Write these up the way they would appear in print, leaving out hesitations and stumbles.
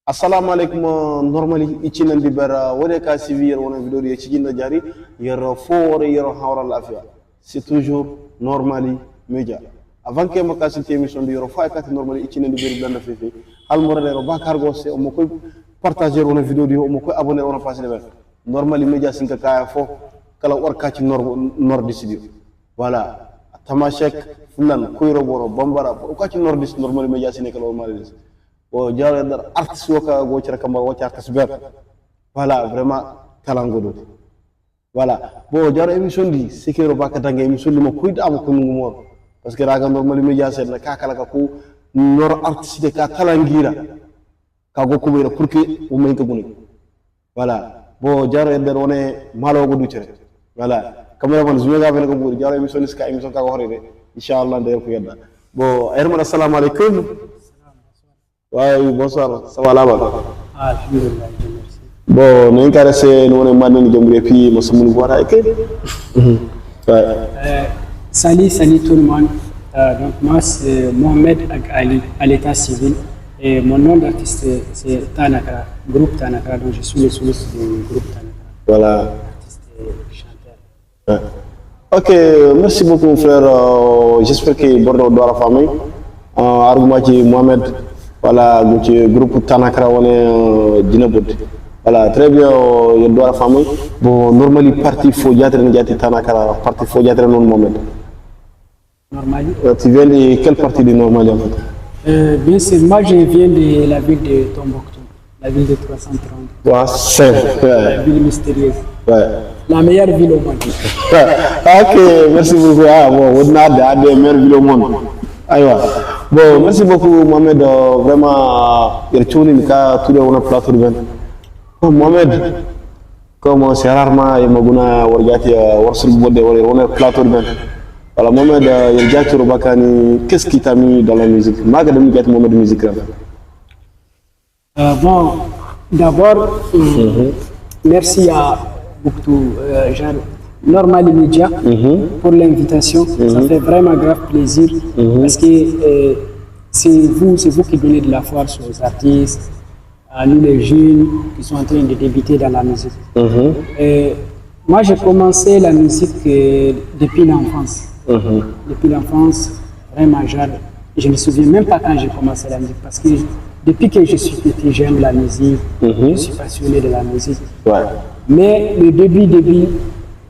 Assalamu alaikum normally ichinan di bera wone ka civil wona video di chijinda jari yer fore yer hawra l'afia c'est toujours normally media avant que maka ci émission di yer fa kat normally ichinan di beri blanda fefe hal mo rele ba cargo c'est mo koy partager wona video di mo koy abonner wona passer le normally media sinka kaya fo kala warka ci nord studio voilà tamashek fulan koyro boro bambara ko ka ci nord normally media sinka normally o jawle dar artiste woka go ci rakam wo ci artiste ber voilà vraiment talango do voilà bo jaro émission di sekero baka tanga émission li ma kuyda am ko ngu mo parce que raga normal media set la ka kala ka ko nor artiste ka talangira ka go ko wera pour que o may ko buni voilà bo jaro der woné malo go du ci rek voilà cameraman zuma ga ben ko buri jaro émission ni ska émission ka ko horé inshallah ndey ko yedda bo ayma assalamu alaykum. Oui, bonsoir, ça va là-bas? Alhamdulillah, merci. Bon, nous avons nous avons dit que nous sommes voir avec Salut tout le monde. Donc moi c'est Mohamed Ali à l'état civil et mon nom d'artiste c'est Tanakra, groupe Tanakra, donc je suis le soliste du groupe Tanakra. Voilà. Artiste et chanteur. Ok, merci beaucoup frère. J'espère que Bordeaux doit la famille. Argument Mohamed. Voilà, le groupe Tanakra, on est Dinabot. Voilà, très bien, il y a la famille. Bon, normalement, parti faut y être Tanakra, parti faut y être non moment. Normalement. Tu viens de quelle partie de Normandie en fait? Bien sûr, moi je viens de la ville de Tombouctou, la ville de 330. Ouais, c'est la ville mystérieuse. Ouais. La meilleure ville au monde. Ok, merci beaucoup. Ah, bon, on a des meilleures villes au monde. Aïwa. Bon, merci beaucoup Mohamed, vraiment, il y a tout le plateau de bon, Mohamed, comme c'est rarement, il y a un plateau de voilà, Mohamed, il y a qu'est-ce qui t'a mis dans la musique? Mohamed de musique. Bon, d'abord, merci à beaucoup, Normal Media pour l'invitation. Ça fait vraiment grave plaisir parce que c'est vous qui donnez de la force aux artistes, à nous les jeunes qui sont en train de débuter dans la musique. Moi, j'ai commencé la musique depuis l'enfance. Depuis l'enfance, vraiment, je ne me souviens même pas quand j'ai commencé la musique parce que depuis que je suis petit, j'aime la musique, je suis passionné de la musique. Ouais. Mais le début,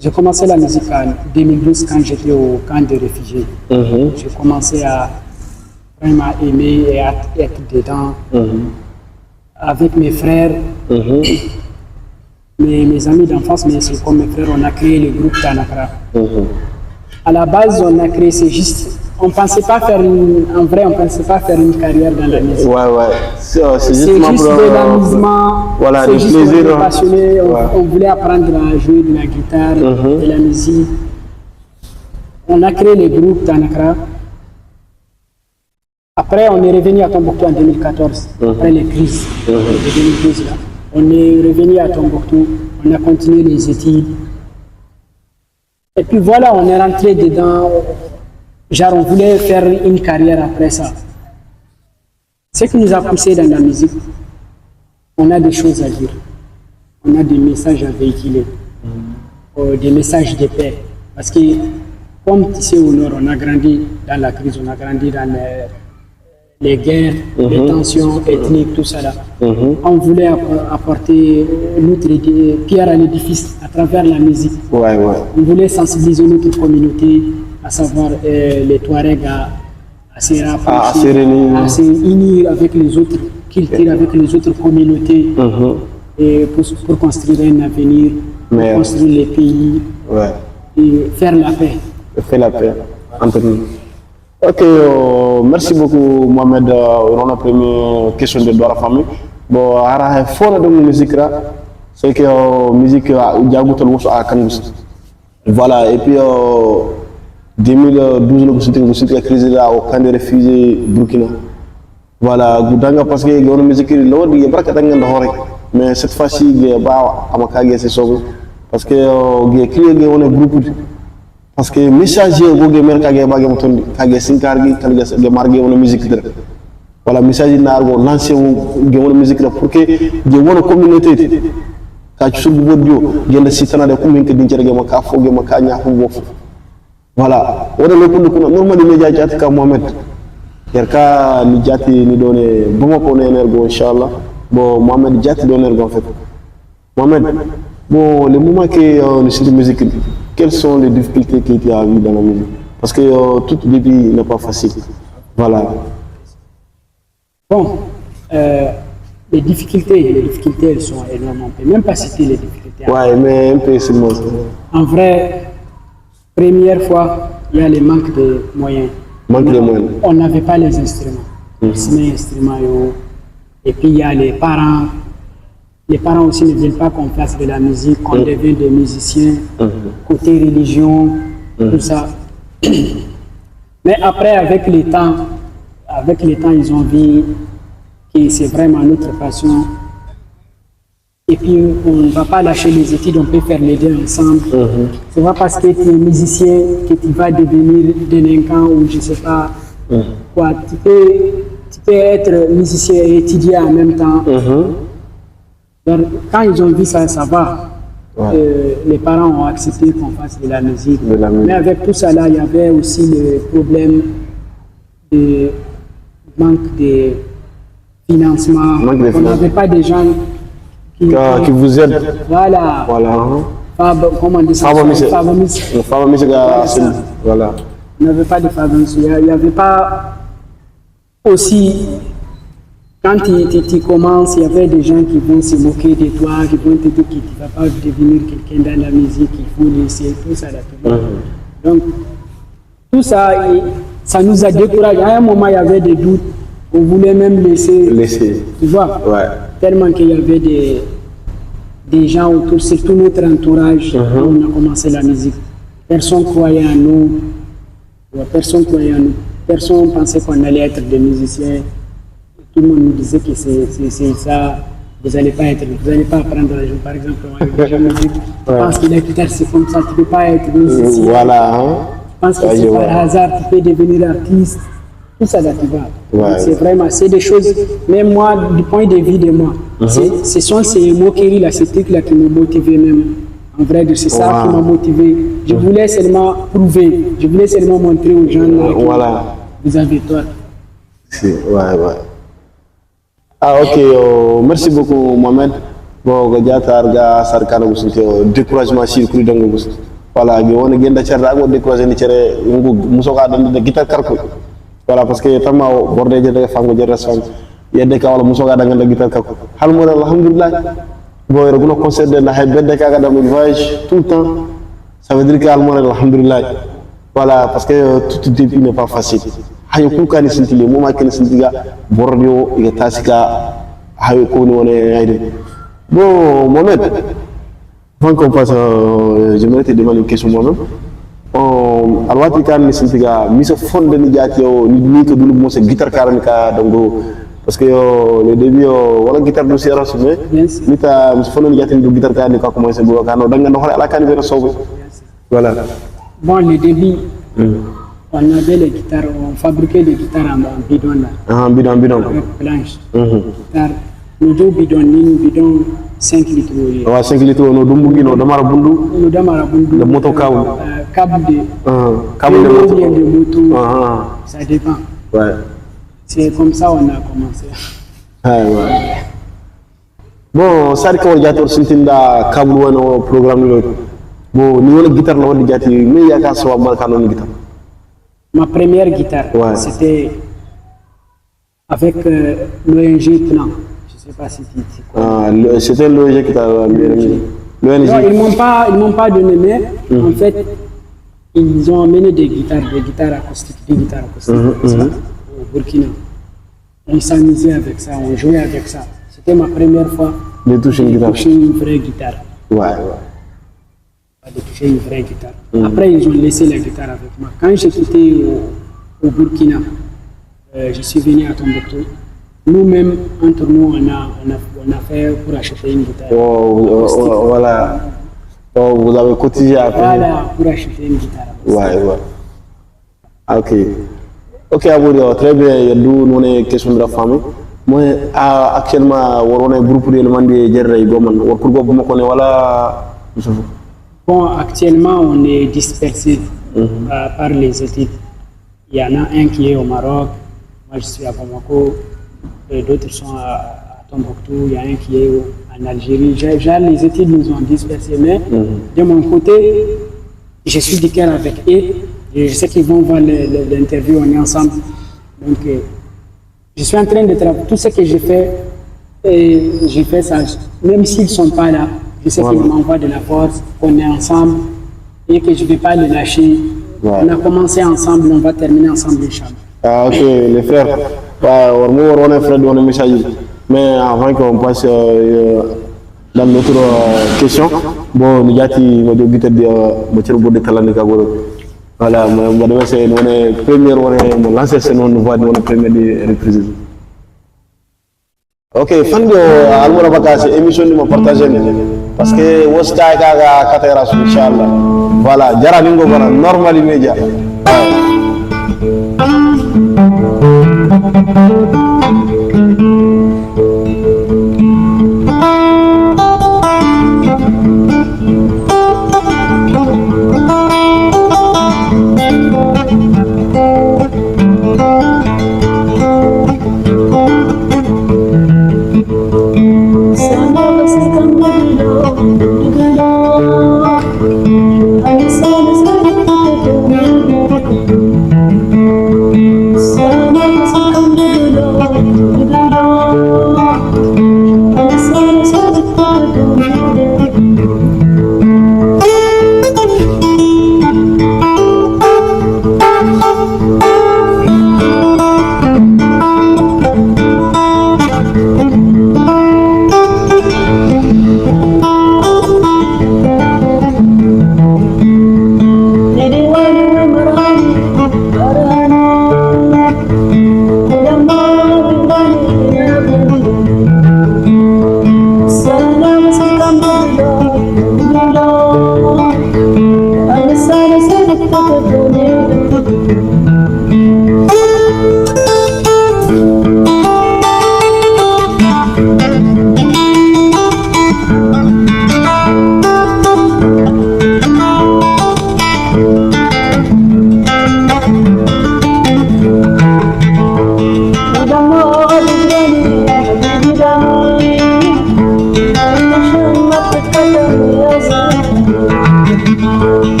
j'ai commencé la musique en 2012 quand j'étais au camp de réfugiés. J'ai commencé à vraiment aimer et à être dedans avec mes frères, mes amis d'enfance, mais c'est comme mes frères, on a créé le groupe Tanakra. À la base, on a créé, c'est juste, on ne pensait pas faire en vrai, on ne pensait pas faire une carrière dans la musique. Ouais. C'est juste de l'amusement, voilà, c'est juste plaisir. On est passionné, on voulait apprendre à jouer de la guitare, de la musique. On a créé le groupe Tanakra. Après, on est revenu à Tombouctou en 2014, après les crises de 2012. Là. On est revenu à Tombouctou, on a continué les études. Et puis voilà, on est rentré dedans. Genre, on voulait faire une carrière après ça. Ce qui nous a poussé dans la musique, on a des choses à dire. On a des messages à véhiculer, des messages de paix. Parce que, comme tu sais au Nord, on a grandi dans la crise, on a grandi dans les guerres, les tensions ethniques, tout ça là. On voulait apporter notre pierre à l'édifice à travers la musique. On voulait sensibiliser notre communauté, à savoir les Touaregs à se rapprocher, à se unir avec les autres cultures, avec les autres communautés, et pour construire un avenir, pour construire les pays, et faire la paix. Faire la paix entre nous. Ok, merci beaucoup Mohamed. On a première question de la famille. Bon, il faut de musique là, c'est que la musique a voilà, et puis 2012 la crise là au camp de réfugiés Burkina. Voilà, Goudanga parce que la musique là, il y a pas mais cette fois-ci il y a pas amakage c'est ça parce que il y a créé un groupe parce que messager go ge mer kage bage mutondi kage sinkar gi kage marge on musique dere voilà message na argo lancer ge wona musique la pour que je wona communauté ka ci subu bodio genda sitana de kumin ke dincere ge maka foge maka nya fu bof voilà wona le kundu kuna normally media jati ka Mohamed yerka ni jati ni done buma ko ne energo inshallah bon Mohamed jati do energo en fait Mohamed bon le moment que on est sur la musique quelles sont les difficultés que tu as vues dans la musique parce que tout début n'est pas facile voilà. Bon, les difficultés, elles sont énormes. On ne peut même pas citer les difficultés. Ouais, mais un peu seulement. En vrai, première fois, il y a le manque de moyens. Manque de moyens. On n'avait pas les instruments. Instruments, et puis il y a les parents. Les parents aussi ne veulent pas qu'on fasse de la musique, qu'on devienne des musiciens, côté religion, tout ça. Mais après, avec le temps, ils ont vu que c'est vraiment notre passion. Et puis, on ne va pas lâcher les études, on peut faire les deux ensemble. Ce n'est pas parce que tu es musicien que tu vas devenir délinquant ou je ne sais pas quoi. Tu peux être musicien et étudier en même temps. Donc, quand ils ont vu ça, ça va. Les parents ont accepté qu'on fasse de la musique. Mais avec tout ça là, il y avait aussi le problème de manque de financement. On n'avait pas des gens qui vous aident. Voilà. Comment on dit ça? Voilà. On n'avait pas de favorisme. Il n'y avait pas aussi. Quand tu commences, il y avait des gens qui vont se moquer de toi, qui vont te dire que tu ne vas pas devenir quelqu'un dans la musique, il faut laisser tout ça là. Donc, tout ça, ça nous a découragés. À un moment, il y avait des doutes. On voulait même laisser. Tu vois? Tellement qu'il y avait des gens autour, surtout notre entourage, quand on a commencé la musique. Personne croyait en nous. Personne pensait qu'on allait être des musiciens. Tout le monde nous disait que c'est ça, vous n'allez pas apprendre la joue. Par exemple, on jamais dit, tu penses que la guitare c'est comme ça, tu ne peux pas être musicien. Voilà. Tu penses que c'est par hasard, tu peux devenir artiste. Tout ça là, tu vois. C'est vraiment, c'est des choses, même moi, du point de vue de moi, ce sont ces moqueries là, ces trucs là qui m'ont motivé même. En vrai, c'est ça qui m'a motivé. Je voulais seulement prouver, je voulais seulement montrer aux gens là que vous avez tort. Ah ok, merci beaucoup Mohamed. Bon, gajatar ga sarkana gusinte découragement sur kuri dango gus. Voilà, gi wona genda cerda go décourager ni cere ngu musoka dan de guitar karko. Voilà parce que tama borde je de fango je resfam. Yedde ka wala musoka dan de guitar karko. Hal mo alhamdulillah. Bo yero guno concert de na hebbe ka ga dam voyage tout le temps. Ça veut dire que hal mo alhamdulillah. Voilà parce que tout début n'est pas facile. Hayo kukani sintile moma ken sintiga bordio iga tasika hayo ko ni wona ayde bon Mohamed avant qu'on passe j'aimerais te demander une question moi-même alwati kan ni sintiga miso fonde ni jati o ni ko dulu mo se guitar karani ka dango parce que le début wala guitar do sera sume mita miso fonde ni jati do guitar karani ka commencer bo kano danga no hore ala kan be sobo voilà bon le début on avait les guitares, on fabriquait des guitares en bidon là. Ah, bidon. Avec planche. Nous deux bidons 5 litres. Ouais, 5 litres, nous dumbugi, nous damara bundu. Le moto câble. Câble de moto. Ça dépend. Ouais. C'est comme ça on a commencé. Ouais. Bon, ça quand on a sorti la câble ou un programme. Bon, nous la guitare là on dit mais il y a qu'à se voir mal quand on guitare. Ma première guitare, c'était avec l'ONG Plan. Je ne sais pas si tu c'était l'ONG qui t'a amené. Non, ils m'ont pas donné, mais en fait, ils ont amené des guitares acoustiques, au Burkina. On s'amusait avec ça, on jouait avec ça. C'était ma première fois de toucher une vraie guitare. De toucher une vraie guitare. Après, ils ont laissé la guitare avec moi. Quand j'ai quitté au Burkina, je suis venu à Tombouctou. Nous-mêmes, entre nous, on a fait pour acheter une guitare. Voilà. Vous avez cotisé après. Voilà, pour acheter une guitare. Ok. Ok, Aboud, très bien. Il y a nous une question de la famille. Moi, actuellement, on a un groupe de l'élément de Jerry Goman. On a un groupe voilà. Bon, actuellement, on est dispersé par les études. Il y en a un qui est au Maroc, moi je suis à Bamako, et d'autres sont à Tombouctou, il y a un qui est en Algérie. Les études nous ont dispersés, mais de mon côté, je suis du cœur avec eux. Et je sais qu'ils vont voir l'interview, on est ensemble. Donc, je suis en train de travailler. Tout ce que j'ai fait ça. Même s'ils ne sont pas là, je sais qu'ils m'envoient de la force, qu'on est ensemble et que je ne vais pas les lâcher. On a commencé ensemble, on va terminer ensemble, Inch'Allah. Ah, ok, les frères. On est frères, on est messages. Mais avant qu'on passe dans notre question, bon, nous avons dit que nous avons voilà, c'est notre première, on lance ce nom, nous voyons notre première reprise. Ok, fan de Almoura Bakassi, émission de partager parce que on se caille à Katera, Inch'Allah. Voilà, Jara Ningo, voilà, normal immédiat.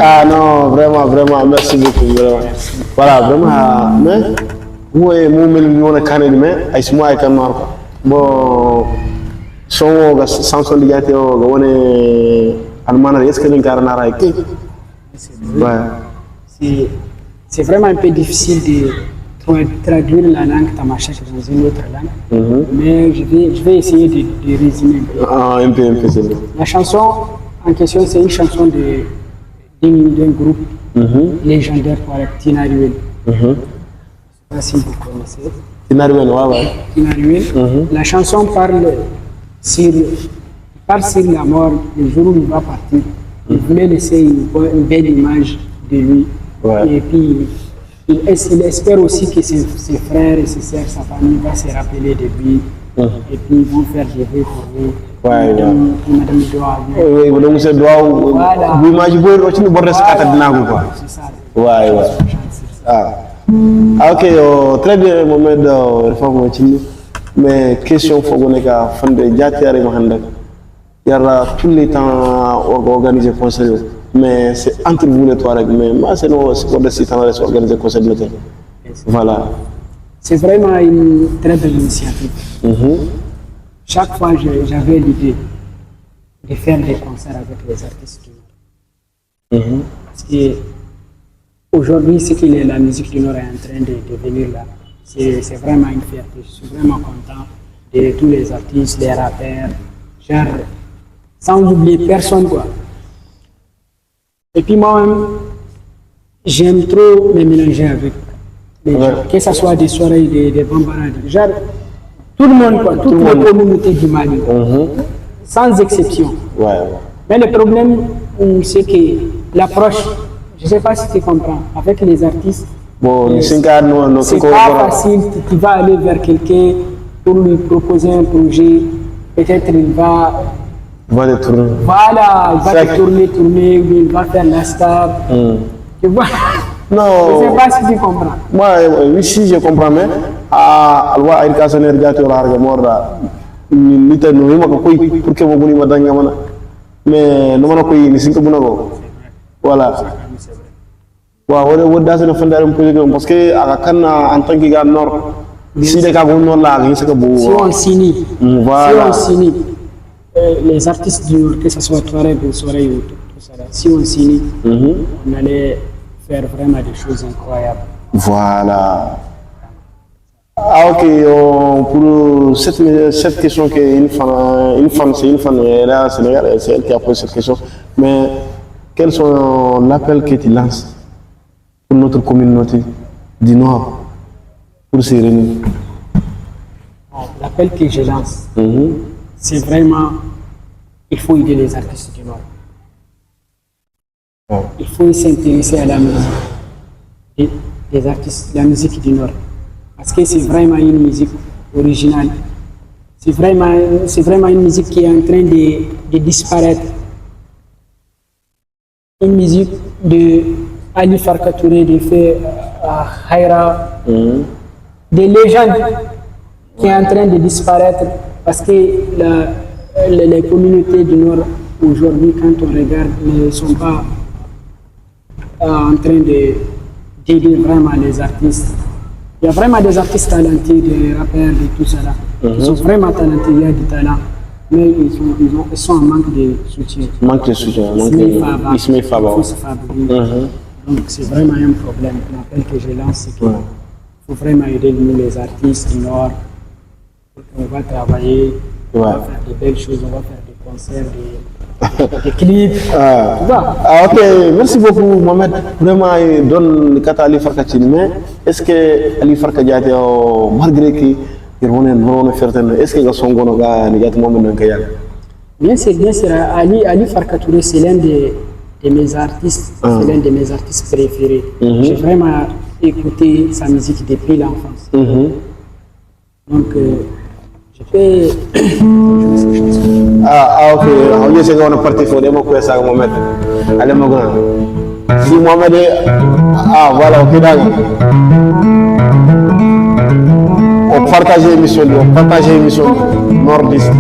Ah non, vraiment, merci beaucoup. Vraiment. Voilà, vraiment, mais moi, je suis cané, mais je suis un noir. Bon, son sanction de gâteau, on est allemand, est-ce que nous c'est vraiment un peu difficile de traduire la langue tamashek dans une autre langue, mais je vais essayer de résumer. Un peu, c'est bon. La chanson en question, c'est une chanson d'un groupe légendaire pour Tinariwen. Je ne sais pas si vous connaissez. Tinariwen, ouais. Tinariwen. La chanson parle sur la mort, le jour où il va partir. Il voulait laisser une belle image de lui. Ouais. Et puis, il espère aussi que ses frères et ses sœurs, sa famille va se rappeler de lui. Et puis, ils vont faire des vœux pour lui. Madame Doua. Oui, donc c'est Doua. Oui, moi je veux aussi nous border ce quoi. C'est ça. Ouais. Ah, ok, très bien, Mohamed, mais question, il faut qu'on ait qu'à faire des jatières et il y aura tous les temps organiser conseil, mais c'est entre vous les trois règles, mais moi c'est pour des sites à organiser conseil de l'hôtel. Voilà. C'est vraiment une très belle initiative. Chaque fois, j'avais l'idée de faire des concerts avec les artistes du Nord. Parce qu'aujourd'hui, ce que la musique du Nord est en train de devenir là, c'est vraiment une fierté. Je suis vraiment content de tous les artistes, les rappeurs, genre, sans oublier personne, quoi. Et puis moi-même, j'aime trop me mélanger avec les gens, que ce soit des soirées, des bambarades, genre tout le monde, quoi, toutes les communautés du Mali, sans exception. Ouais. Mais le problème, c'est que l'approche, je ne sais pas si tu comprends, avec les artistes, Bon, c'est pas facile. Tu vas aller vers quelqu'un pour lui proposer un projet, peut-être il va détourner. Voilà, il va te tourner, il va faire la star. Tu vois? Non. Je ne sais pas si tu comprends. Moi, oui, si je comprends, mais alwa éducation éducative la harga morda ni tan no yima ko koy pour que mo buni ma danga mana mais no mana koy ni sinko bunago voilà wa wala woda sana fandare mo projet parce que aka kan en tant que gars nord si de ka go non la ni saka bu si on signe voilà si on signe les artistes du Nord, que ce soit Touareg ou Soirée ou tout ça là, si on signe on allait faire vraiment des choses incroyables. Voilà. Ah ok, pour cette question qu'une femme, c'est une femme, elle est au Sénégal, c'est elle qui a posé cette question. Mais quels sont l'appel que tu lances pour notre communauté du Nord pour se réunir? L'appel que je lance, c'est vraiment, il faut aider les artistes du Nord. Il faut s'intéresser à la musique des artistes, la musique du Nord. Parce que c'est vraiment une musique originale. C'est vraiment une musique qui est en train de disparaître. Une musique de Ali Farka Touré, de Fé Haïra, des légendes qui est en train de disparaître parce que les communautés du Nord aujourd'hui, quand on regarde, ne sont pas en train d'aider vraiment les artistes. Il y a vraiment des artistes talentueux, des rappeurs, de tout ça là. Ils sont vraiment talentueux, il y a du talent, mais ils sont en manque de soutien. Manque de soutien, Ismaël Faba. Donc c'est vraiment un problème. L'appel que je lance, c'est qu'il faut vraiment aider nous les artistes du Nord. On va travailler, on va faire des belles choses, on va faire des concerts, des clips. Ok, merci beaucoup Mohamed. Vraiment, donne kata Ali Farka Chini, mais est-ce que Ali Farka Diaté, malgré que il on est certain, est-ce que son gono ga ni Diaté Mohamed Nkayal? Bien sûr, Ali Farka Touré, c'est l'un de mes artistes, c'est l'un de mes artistes préférés. J'ai vraiment écouté sa musique depuis l'enfance. Donc, je peux. Ok, on est going to partir pour des mots que ça Mohamed. Allez, mon grand. Si Mohamed est. Voilà, ok, d'accord. On partage l'émission, Nordiste.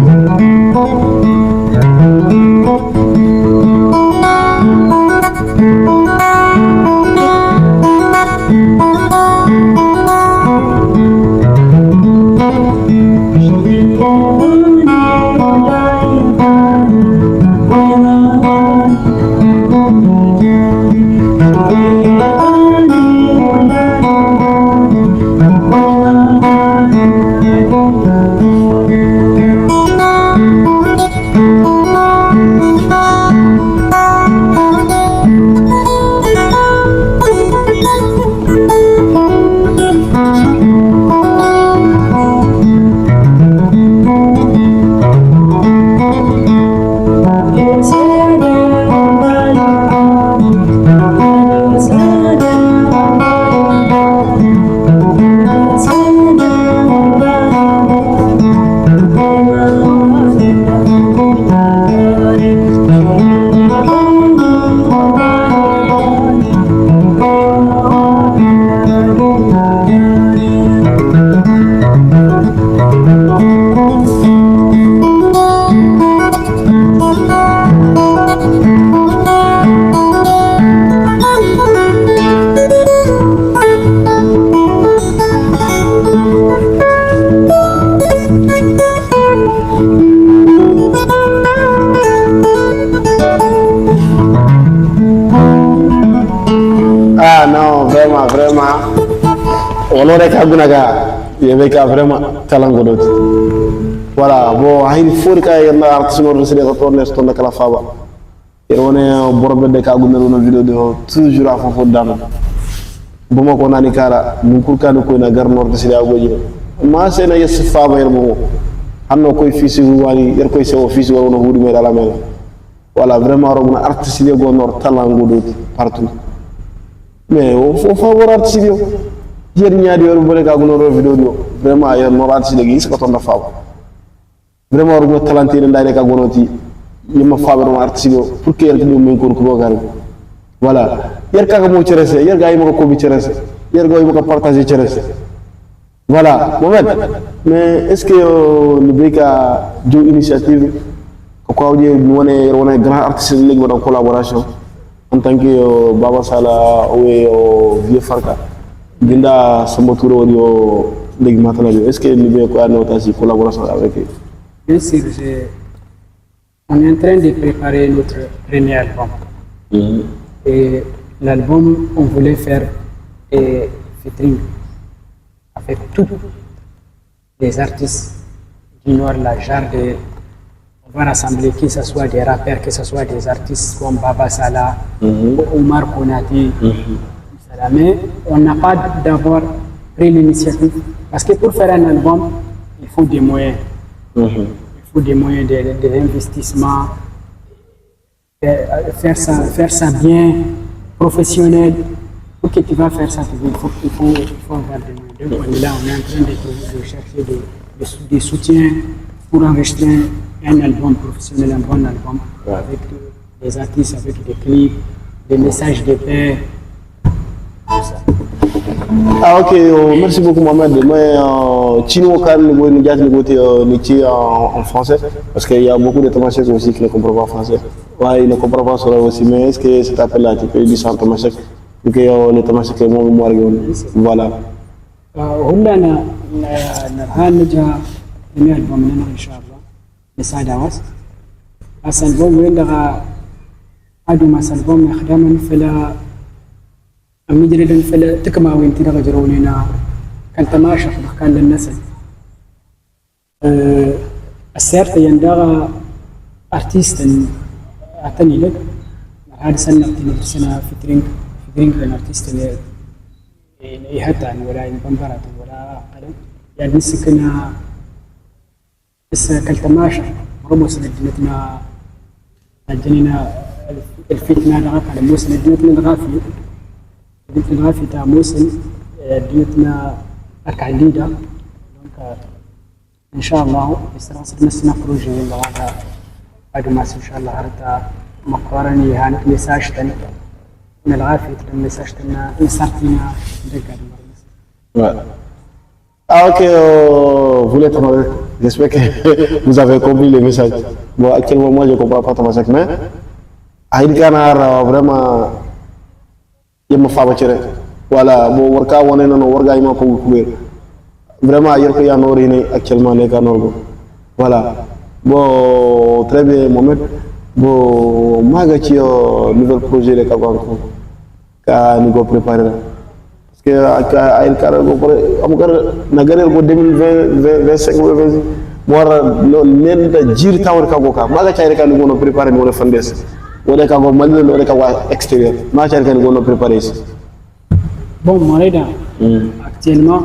On aurait qu'à il y avait qu'à vraiment talent. Voilà, bon, il faut que y ait un artiste qui se retourne sur la fava. Et on est un borbe de Kagouna dans une vidéo de toujours à fond d'âme. bama ko nani kara mun kurkani ko na gar nord sida goji ma sena yes fama yer mo hanno koy fisi wani yer koy se office wala no hudi me dala mel voilà vraiment rogna artiste le go nord talango do partout mais o fo favor artiste yo yer nyaadi yor bole ka gono ro video do vraiment yer nord artiste gi ko ton da faaw vraiment rogna talenté ndane ka gonoti yima faabe artiste yo pour que yer ko mo ko gar voilà yer kaga mo cerese yer gaay mo ko bi cerese yer goy mo ko partager cerese voilà Mohamed mais est ce que le beka jo initiative ko awdi wona grand artiste legi wona collaboration en tant que Baba Sala ou Vieux Farka ginda sama tour woni o legi matala est ce que le beka no tasi collaboration avec bien sûr on est en train de préparer notre premier album. Et l'album, on voulait faire featuring avec tous les artistes du Nord, la genre de... On va rassembler, que ce soit des rappeurs, que ce soit des artistes comme Baba Sala, Omar Konati. Mais on n'a pas d'abord pris l'initiative. Parce que pour faire un album, il faut des moyens. Il faut des moyens de l'investissement. Faire ça bien, professionnel. Pour que tu vas faire ça, il faut avoir des moyens. Donc on est là, on est en train de chercher des soutiens pour enregistrer un album professionnel, un bon album, avec des artistes, avec des clips, des messages de paix. Ah ok, merci beaucoup Mohamed. Moi, Chino Khan, en français, parce qu'il y a beaucoup de Tomachek aussi qui ne comprennent pas français. Ouais, ils ne comprennent pas cela aussi, mais est-ce que cet appel-là, tu peux dire ça en Tomachek? Donc les Tomachek, moi, voilà. هنا نرجع جميع البومنا إن شاء الله نساعد عواس. بس البوم وين لغا عدو ما سالبوم يخدمن فلا أمجرد فلا تكما وين تلغا جرونينا كان تماشى كان للنسل. السيرت يندغى أرتيست أعتني لك هذا سنة سنة في درينك للأرتيست اللي يهتان ولا ينبرات ولا قلم يعني مسكنا بس كالتماشى رموس لدنتنا الجنينة الفتنة دغاك على موسم دنتنا الغافية دنتنا الغافية تاع موسم دنتنا أكعديدة دونك إن شاء الله بسرعة نسنا بروجي دغاك بعد ما إن شاء الله هرتا مقارنة هانك ميساج تاني من الغافية الميساج تاعنا نسارتينا Ouais. Ah ok, vous l'êtes j'espère que vous avez compris le message. Bon, actuellement, moi, je ne comprends pas ton message, mais Aïd Kanar, vraiment, il m'a fait voilà, bon, worka wane non worga ima ko couvrir. Vraiment, hier que y a norine actuellement les Kanorgo. Voilà. Bon, très bien, Mohamed. Bon, magachi nouvel projet les Kabanko. Ka nous préparer. Que ay kara go pare am gar na garel go 2020 25 ou 26 mora lo nenda jir tawr ka go ka maga chayre ka no préparer no fandes wala ka go mal no ka wa extérieur ma chayre ka no préparer ici bon Moreda actuellement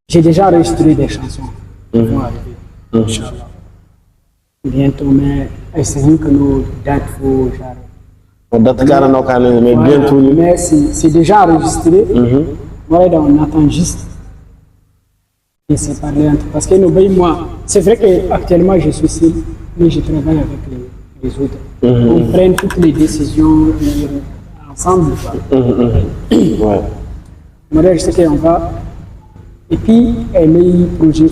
j'ai déjà enregistré des chansons Inch'Allah bientôt mais essayons que nos dates faut mais c'est déjà enregistré. Voilà, on attend juste de se parler entre. Parce que moi, c'est vrai qu'actuellement je suis seul, mais je travaille avec les autres. On prend toutes les décisions ensemble. Ouais. Moi, je sais qu'on va. Et puis, il y a un projet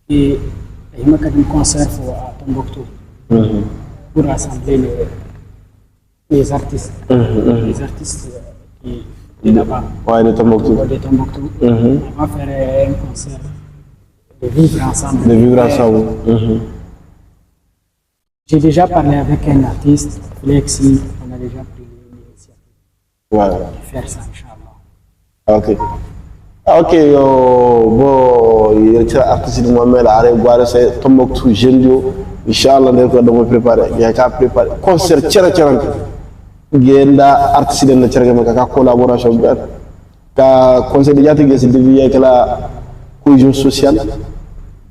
et il y a un concert à Tombouctou pour rassembler les artistes, les artistes qui là-bas. Ouais, de Tombouctou. On va faire un concert de vivre ensemble. De vivre ensemble. J'ai déjà parlé avec un artiste, Flexi, on a déjà pris l'initiative de faire ça, Inch'Allah. Ok. Ok, bon, il y a un artiste qui m'a mis à voir c'est Tombouctou, Gendio. Inch'Allah, on va préparer. Il y a qu'à préparer. Concert, tchara. genda artiste na cerga maka ka collaboration ber ka conseil de jati gesi devier kala cohésion sociale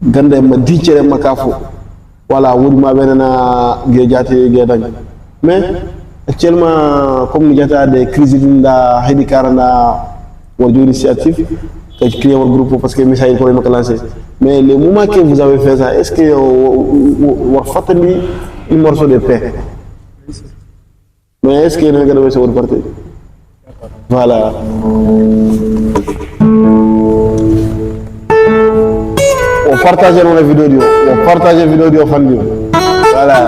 ganda ma di cere maka fo voilà wuri ma benana ge jati ge dañ mais actuellement comme ni jata des crises da hedi karanda wor initiative que je crée un groupe parce que message pour me lancer mais le moment que vous avez fait ça est-ce que vous faites un morceau de pain mais est-ce que vous avez fait votre partie voilà on partage la vidéo on partage la vidéo fan voilà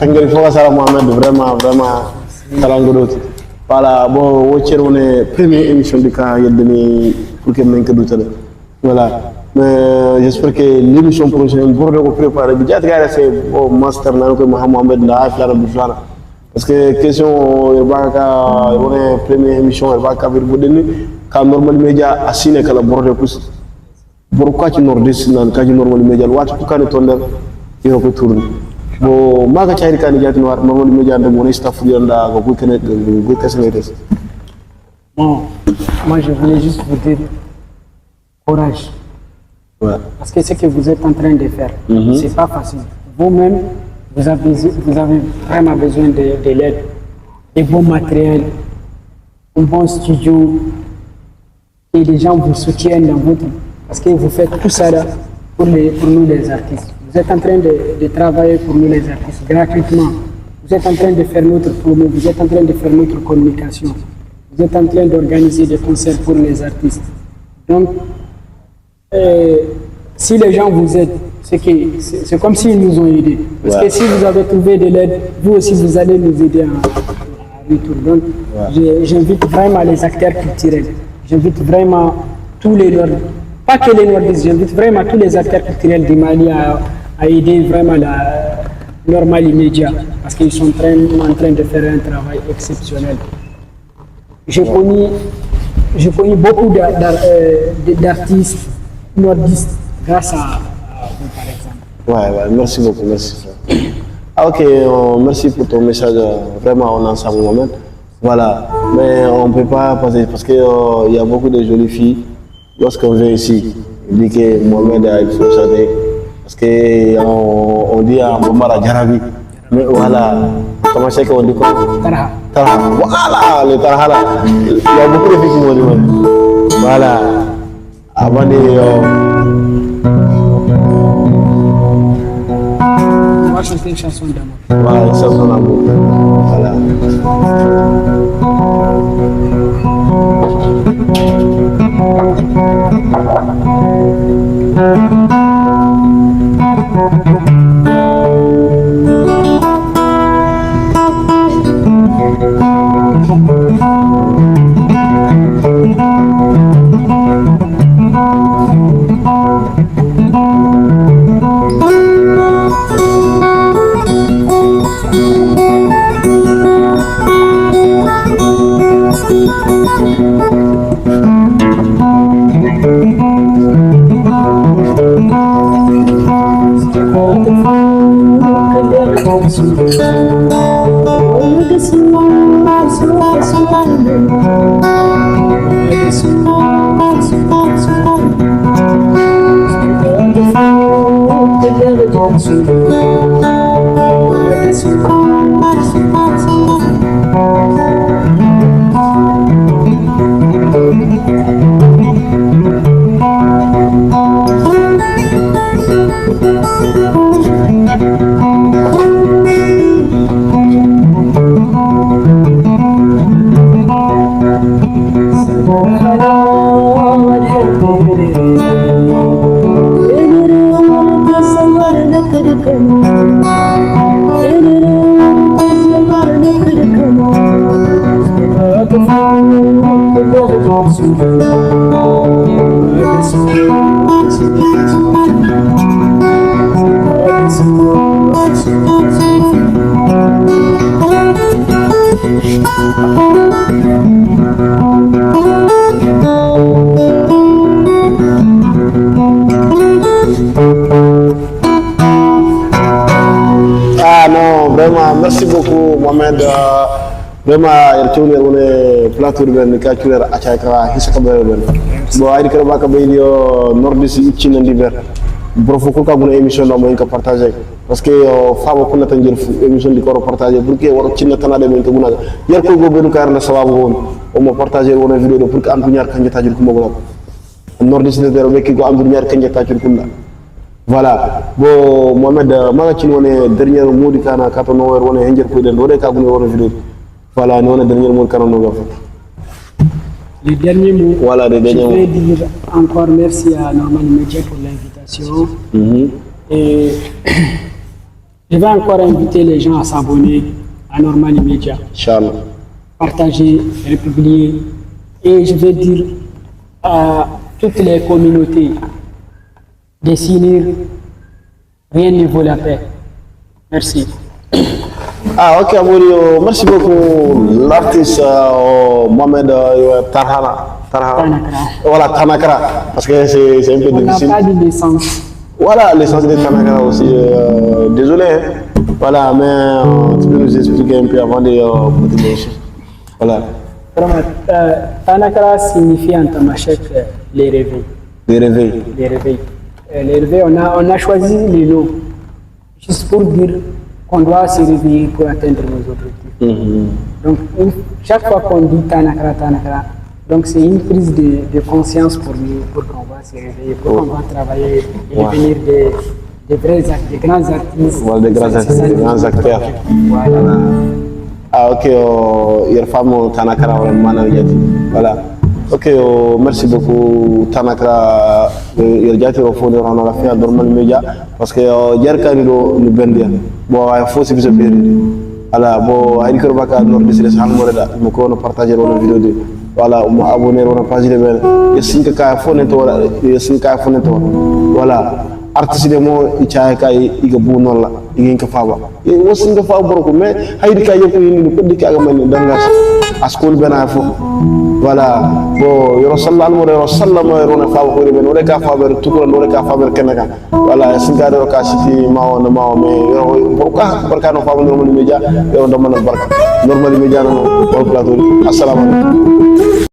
Tanggal foka sala Mohamed vraiment talangodoti voilà bon wo cerwone première émission du cas yedni pour que men kadou tale voilà mais j'espère que l'émission prochaine pour le préparer bi jat gaay c'est bon master nan ko Mohamed na afia rabbi fala parce que question yebaka wone première émission yebaka bir bodeni ka normal media asine kala borde kus pourquoi tu nordis nan ka normal media wat ko kan tonder yo ko tourner bon maga chayri kan jati war normal media ndem woni staff yanda go ko kene go kessene des bon moi je voulais juste vous dire courage ouais. Parce que ce que vous êtes en train de faire c'est pas facile vous-même vous avez vraiment besoin de l'aide de bons matériels un bon studio et les gens vous soutiennent dans votre parce que vous faites tout ça là pour nous les artistes. Vous êtes en train de travailler pour nous les artistes gratuitement. Vous êtes en train de faire notre promo, vous êtes en train de faire notre communication. Vous êtes en train d'organiser des concerts pour les artistes. Donc, si les gens vous aident, c'est comme s'ils nous ont aidés. Parce que si vous avez trouvé de l'aide, vous aussi vous allez nous aider en retour. Donc, j'invite vraiment les acteurs culturels. J'invite vraiment tous les Nordistes. Pas que les Nordistes, j'invite vraiment tous les acteurs culturels du Mali à aider vraiment la normale immédiat parce qu'ils sont en train de faire un travail exceptionnel. J'ai connu beaucoup d'artistes nordistes grâce à vous, par exemple. Ouais, merci beaucoup, merci. Ah, ok, merci pour ton message. Vraiment, on est ensemble moment. Voilà, mais on ne peut pas passer parce qu'il y a beaucoup de jolies filles. Lorsqu'on vient ici, il dit que Mohamed il faut chanter. parce que on dit à Bambara Jarabi, mais voilà, comment c'est qu'on dit quoi? Tarha. Tarha, voilà, le Tarha là, il y a beaucoup de filles qui m'ont dit, voilà, avant de... On va chanter une chanson d'amour. voilà, une chanson d'amour, voilà. Ah non, vraiment, merci beaucoup Mohamed. Vraiment, il y a un plateau de capture à Tchaïkara, bon, il y a un nordiste ici dans l'hiver. Brofo ko kabuna émission do moy ko partager parce que famo ko nata ngir émission di ko partager pour que waro ci natana de men ko guna yar ko go benu kar na sababu won o mo partager wona vidéo do pour que am ñaar kan tajul ko mo nordiste de be ki go am ñaar kan tajul ko voilà bo Mohamed ma ci wone dernier mot di kana kato no wer wona henjer ko den do de ka bu wona vidéo voilà no dernier mot kana no ga Les derniers mots. Voilà, les derniers mots. Je vais dire encore merci à Normal Media pour l'invitation. Et je vais encore inviter les gens à s'abonner à Normal Media. Inch'Allah. Partager, republier. Et je vais dire à toutes les communautés de s'unir. Rien ne vaut la paix. Merci. Ah ok Amorio, merci beaucoup l'artiste Mohamed Tanakra. Voilà, Tanakra, parce que c'est un peu difficile. On n'a pas de licence. Voilà, l'essence de Tanakra aussi, désolé, hein. Voilà, mais tu peux nous expliquer un peu avant de continuer. Voilà. Tanakra signifie en tamashek les réveils. Les réveils. Les réveils. Les réveils, on a choisi les noms juste pour dire qu'on doit se réveiller pour atteindre nos objectifs. Donc, chaque fois qu'on dit Tanakra, Tanakra, donc c'est une prise de conscience pour nous, pour qu'on va se réveiller, pour qu'on va travailler et devenir des vrais des grands artistes. Voilà, des grands artistes, des grands acteurs. Voilà. Ah ok, il femme Tanakra, voilà. Ok, merci beaucoup Tanakra, il y a au fond de rendre la fête à Normal Media parce que hier nous bendia, bon il faut se bien. Voilà, bon il y a baka nordiste les han moreda, mo ko partager la vidéo de, voilà, mo abonner on page de ben, yesinka ka fone to wala, yesinka fone to, voilà. Artiste de mo icaay kay iga bu non la igi ka faaba e wosin ka faaba boroko mais haydi kay yoko yini ko dikka ga man danga askol bena fo voilà bo yoro sallallahu alaihi wasallam yoro na faaba ko ben wala ka faaba tukura wala ka faaba kenaka voilà singa do ka siti mawo na mawo mais yoro barka no faaba Normal Media yoro do man barka Normal Media no plateau assalamu alaikum